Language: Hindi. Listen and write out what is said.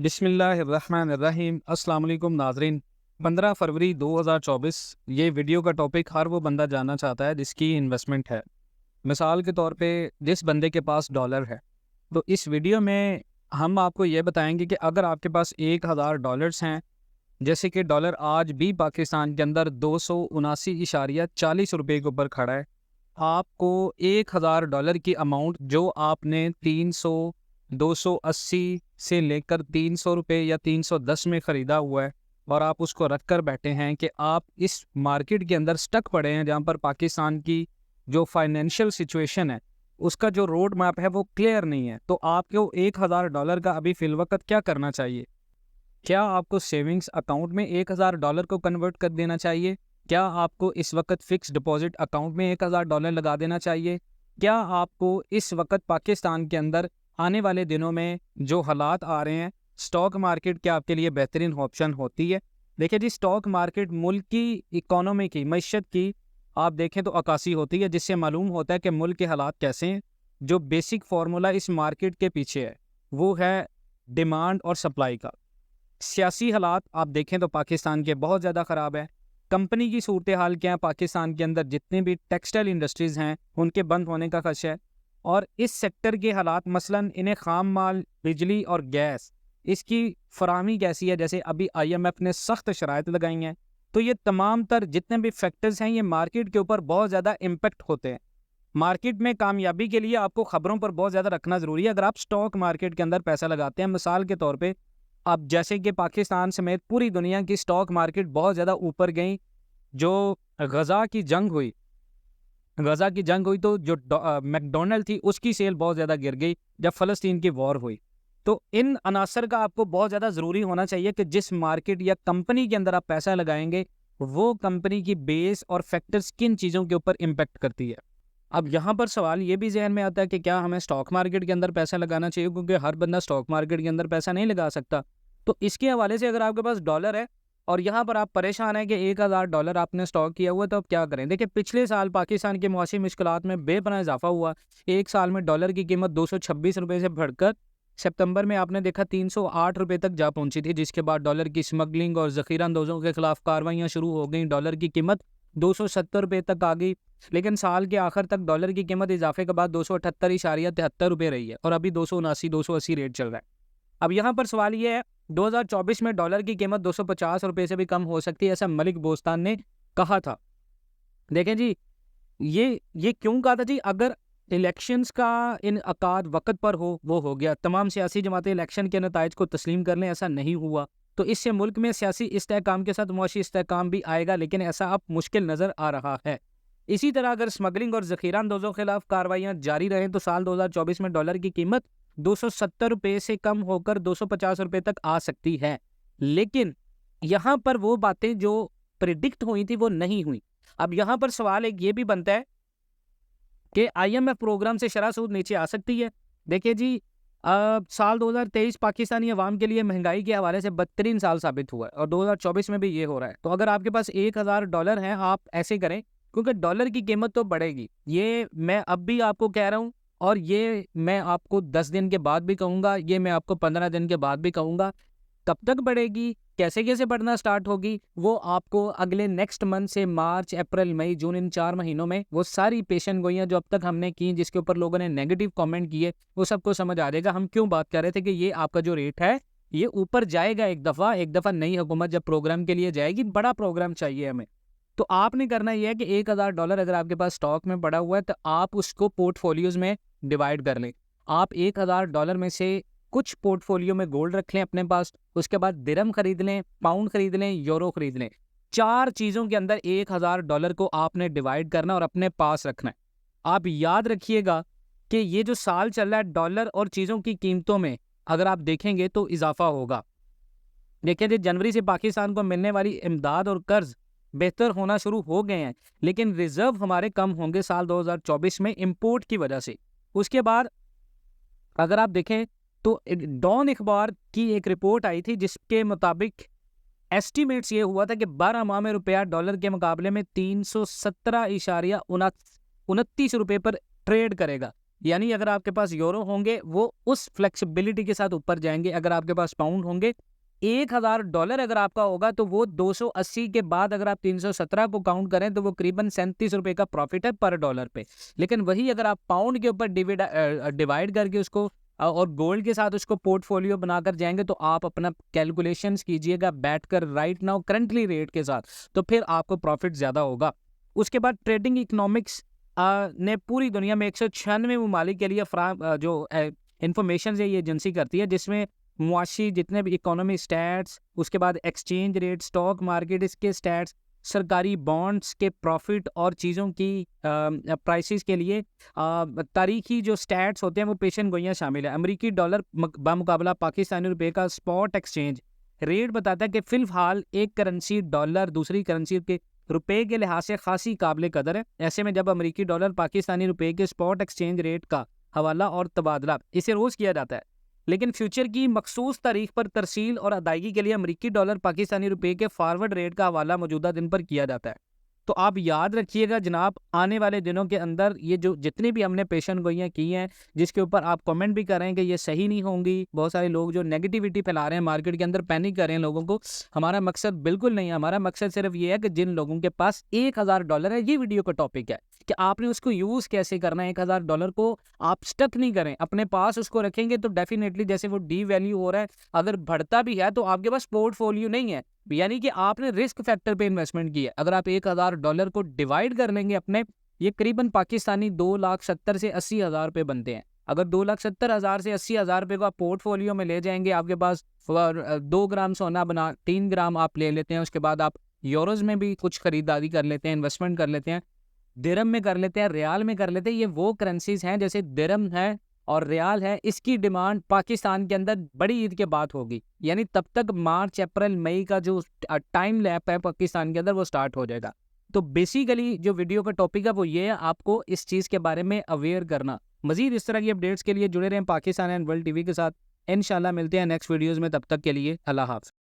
बिस्मिल्लाहिर्रहमानिर्रहीम। अस्सलाम वालेकुम नाज़रीन। 15 फरवरी 2024। ये वीडियो का टॉपिक हर वो बंदा जानना चाहता है जिसकी इन्वेस्टमेंट है। मिसाल के तौर पे जिस बंदे के पास डॉलर है, तो इस वीडियो में हम आपको ये बताएंगे कि अगर आपके पास 1000 डॉलर्स हैं, जैसे कि डॉलर आज भी पाकिस्तान के अंदर 279.40 रुपये के ऊपर खड़ा है, आपको 1000 डॉलर की अमाउंट जो आपने 300 280 से लेकर 300 रुपये या 310 में ख़रीदा हुआ है और आप उसको रख कर बैठे हैं कि आप इस मार्केट के अंदर स्टक पड़े हैं, जहां पर पाकिस्तान की जो फाइनेंशियल सिचुएशन है उसका जो रोड मैप है वो क्लियर नहीं है, तो आपको 1000 डॉलर का अभी फिल वक्त क्या करना चाहिए? क्या आपको सेविंग्स अकाउंट में 1000 डॉलर को कन्वर्ट कर देना चाहिए? क्या आपको इस वक्त फिक्स डिपॉजिट अकाउंट में 1000 डॉलर लगा देना चाहिए? क्या आपको इस वक्त पाकिस्तान के अंदर आने वाले दिनों में जो हालात आ रहे हैं, स्टॉक मार्केट क्या आपके लिए बेहतरीन ऑप्शन होती है? देखिए जी, स्टॉक मार्केट मुल्क की इकोनॉमी की मैशत की आप देखें तो अक्कासी होती है, जिससे मालूम होता है कि मुल्क के हालात कैसे हैं। जो बेसिक फार्मूला इस मार्केट के पीछे है वो है डिमांड और सप्लाई का। सियासी हालात आप देखें तो पाकिस्तान के बहुत ज़्यादा ख़राब है। कंपनी की सूरत हाल क्या है, पाकिस्तान के अंदर जितने भी टेक्सटाइल इंडस्ट्रीज़ हैं उनके बंद होने का खदशा है। और इस सेक्टर के हालात मसलन इन्हें खाम माल, बिजली और गैस, इसकी फराहमी कैसी है, जैसे अभी IMF ने सख्त शराइत लगाई हैं, तो ये तमाम तर जितने भी फैक्टर्स हैं ये मार्केट के ऊपर बहुत ज़्यादा इम्पेक्ट होते हैं। मार्केट में कामयाबी के लिए आपको खबरों पर बहुत ज़्यादा रखना ज़रूरी है। अगर आप स्टॉक मार्केट के अंदर पैसा लगाते हैं, मिसाल के तौर पे अब जैसे कि पाकिस्तान समेत पूरी दुनिया की स्टॉक मार्केट बहुत ज़्यादा ऊपर गई, जो गज़ा की जंग हुई तो जो मैकडोनल्ड थी उसकी सेल बहुत ज़्यादा गिर गई जब फ़लस्तीन की वॉर हुई। तो इन अनासर का आपको बहुत ज़्यादा ज़रूरी होना चाहिए कि जिस मार्केट या कंपनी के अंदर आप पैसा लगाएंगे वो कंपनी की बेस और फैक्टर्स किन चीज़ों के ऊपर इम्पेक्ट करती है। अब यहाँ पर सवाल ये भी जहन में आता है कि क्या हमें स्टॉक मार्केट के अंदर पैसा लगाना चाहिए, क्योंकि हर बंदा स्टॉक मार्केट के अंदर पैसा नहीं लगा सकता। तो इसके हवाले से अगर आपके पास डॉलर है और यहाँ पर आप परेशान हैं कि 1000 डॉलर आपने स्टॉक किया हुआ है, तो अब क्या करें? देखिए, पिछले साल पाकिस्तान के मुआशी मुश्किलात में बेपनाह इजाफा हुआ। एक साल में डॉलर की कीमत 226 रुपये से बढ़कर सितंबर में आपने देखा 308 रुपये तक जा पहुंची थी, जिसके बाद डॉलर की स्मगलिंग और ज़ख़ीरा अंदोज़ों के खिलाफ कार्रवाइयाँ शुरू हो गई। डॉलर की कीमत 270 रुपये तक आ गई, लेकिन साल के आखिर तक डॉलर की कीमत इजाफे के बाद 278.73 रुपये रही है और अभी 279-280 रेट चल रहा है। अब यहाँ पर सवाल ये है, 2024 में डॉलर की कीमत 250 रुपये से भी कम हो सकती है, ऐसा मलिक बोस्तान ने कहा था। देखें जी, ये क्यों कहा था जी? अगर इलेक्शंस का इनअकाद वक्त पर वो हो गया, तमाम सियासी जमातें इलेक्शन के नताइज को तस्लीम कर लें, ऐसा नहीं हुआ, तो इससे मुल्क में सियासी इस्तेहकाम के साथ मुआशी इस्तेहकाम भी आएगा, लेकिन ऐसा अब मुश्किल नज़र आ रहा है। इसी तरह अगर स्मगलिंग और ज़ख़ीरा अंदोज़ों के खिलाफ कार्रवाइयाँ जारी रहें तो साल 2024 में डॉलर की कीमत 270 रुपये से कम होकर 250 रुपये तक आ सकती है। लेकिन यहाँ पर वो बातें जो प्रिडिक्ट हुई थी वो नहीं हुई। अब यहाँ पर सवाल एक ये भी बनता है कि IMF प्रोग्राम से शरह सूद नीचे आ सकती है। देखिए जी, साल 2023 पाकिस्तानी अवाम के लिए महंगाई के हवाले से बदतरीन साल साबित हुआ है और 2024 में भी ये हो रहा है। तो अगर आपके पास 1000 डॉलर हैं, आप ऐसे करें, क्योंकि डॉलर की कीमत तो बढ़ेगी, ये मैं अब भी आपको कह रहा हूँ और ये मैं आपको 10 दिन के बाद भी कहूँगा, ये मैं आपको 15 दिन के बाद भी कहूँगा। कब तक बढ़ेगी, कैसे कैसे बढ़ना स्टार्ट होगी, वो आपको अगले नेक्स्ट मंथ से मार्च, अप्रैल, मई, जून, इन 4 महीनों में वो सारी पेशन गोइयाँ जो अब तक हमने की, जिसके ऊपर लोगों ने नेगेटिव कमेंट किए, वो सबको समझ आ जाएगा। हम क्यों बात कर रहे थे कि ये आपका जो रेट है ये ऊपर जाएगा एक दफ़ा नई हुकूमत जब प्रोग्राम के लिए जाएगी, बड़ा प्रोग्राम चाहिए हमें। तो आपने करना यह है कि 1000 डॉलर अगर आपके पास स्टॉक में पड़ा हुआ है तो आप उसको पोर्टफोलियोज में डिवाइड कर लें। आप 1000 डॉलर में से कुछ पोर्टफोलियो में गोल्ड रख लें अपने पास, उसके बाद दिरहम खरीद लें, पाउंड खरीद लें, यूरो खरीद लें। 4 चीज़ों के अंदर 1000 डॉलर को आपने डिवाइड करना और अपने पास रखना है। आप याद रखिएगा कि ये जो साल चल रहा है, डॉलर और चीज़ों की कीमतों में अगर आप देखेंगे तो इजाफा होगा। देखिए, जनवरी से पाकिस्तान को मिलने वाली इमदाद और कर्ज बेहतर होना शुरू हो गए हैं, लेकिन रिजर्व हमारे कम होंगे साल 2024 में इंपोर्ट की वजह से। उसके बाद अगर आप देखें तो डॉन अखबार की एक रिपोर्ट आई थी जिसके मुताबिक एस्टीमेट्स ये हुआ था कि 12 माह में रुपया डॉलर के मुकाबले में 317.29 रुपये पर ट्रेड करेगा। यानी अगर आपके पास यूरो होंगे वो उस फ्लेक्सिबिलिटी के साथ ऊपर जाएंगे। अगर आपके पास पाउंड होंगे, $1000 अगर आपका होगा तो वो 280 के बाद अगर आप 317 को काउंट करें तो वो करीबन ₹37 का प्रॉफिट है पर डॉलर पे। लेकिन वही अगर आप पाउंड के ऊपर डिवाइड करके उसको और गोल्ड के साथ उसको पोर्टफोलियो बनाकर जाएंगे तो आप अपना कैलकुलेशंस कीजिएगा बैठकर राइट नाउ करंटली रेट के साथ, तो फिर आपको प्रॉफिट ज़्यादा होगा। उसके बाद ट्रेडिंग इकोनॉमिक्स ने पूरी दुनिया में 196 ममालिक के लिए जो इंफॉर्मेशन है ये एजेंसी करती है, जिसमें मुआशी जितने भी इकोनॉमी स्टैट्स, उसके बाद एक्सचेंज रेट, स्टॉक मार्केट इसके स्टैट्स, सरकारी बॉन्ड्स के प्रॉफिट और चीज़ों की प्राइसेस के लिए तारीखी जो स्टैट्स होते हैं वो पेशन गोइयाँ शामिल है। अमेरिकी डॉलर बामुकाबला पाकिस्तानी रुपए का स्पॉट एक्सचेंज रेट बताता है कि फिलहाल एक करेंसी डॉलर दूसरी करेंसी के रुपए के लिहाज से खासी काबिल कदर है। ऐसे में जब अमेरिकी डॉलर पाकिस्तानी रुपए के स्पॉट एक्सचेंज रेट का हवाला और तबादला इसे रोज़ किया जाता है, लेकिन फ्यूचर की मखसूस तारीख पर तरसील और अदायगी के लिए अमेरिकी डॉलर पाकिस्तानी रुपए के फॉरवर्ड रेट का हवाला मौजूदा दिन पर किया जाता है। तो आप याद रखिएगा जनाब, आने वाले दिनों के अंदर ये जो जितनी भी हमने पेशन गोइयाँ की हैं, जिसके ऊपर आप कमेंट भी कर रहे हैं कि ये सही नहीं होंगी, बहुत सारे लोग जो नेगेटिविटी फैला रहे हैं मार्केट के अंदर, पैनिक कर रहे हैं लोगों को, हमारा मकसद बिल्कुल नहीं है। हमारा मकसद सिर्फ ये है कि जिन लोगों के पास $1000 है, ये वीडियो का टॉपिक है कि आपने उसको यूज़ कैसे करना है। $1000 को आप स्टक नहीं करें, अपने पास उसको रखेंगे तो डेफिनेटली जैसे वो डी वैल्यू हो रहा है, अगर बढ़ता भी है तो आपके पास पोर्टफोलियो नहीं है, यानी कि आपने रिस्क फैक्टर पे इन्वेस्टमेंट की है। अगर आप $1000 को डिवाइड कर लेंगे अपने, ये करीबन पाकिस्तानी 2,70,000 से 80,000 रुपये बनते हैं। अगर 2,70,000 से 80,000 रुपये को आप पोर्टफोलियो में ले जाएंगे, आपके पास 2 ग्राम सोना बना 3 ग्राम आप ले लेते हैं, उसके बाद आप यूरोज में भी कुछ खरीदारी कर लेते हैं, इन्वेस्टमेंट कर लेते हैं, दिरहम में कर लेते हैं, रियाल में कर लेते हैं। ये वो करेंसीज हैं जैसे दिरहम है और रियाल है, इसकी डिमांड पाकिस्तान के अंदर बड़ी ईद के बाद होगी, यानी तब तक मार्च अप्रैल मई का जो टाइम लैप है पाकिस्तान के अंदर वो स्टार्ट हो जाएगा। तो बेसिकली जो वीडियो का टॉपिक है वो ये है, आपको इस चीज़ के बारे में अवेयर करना। मजीद इस तरह की अपडेट्स के लिए जुड़े रहें पाकिस्तान एंड वर्ल्ड टीवी के साथ। इंशाल्लाह मिलते हैं नेक्स्ट वीडियोज़ में, तब तक के लिए अल्लाह हाफ़िज़।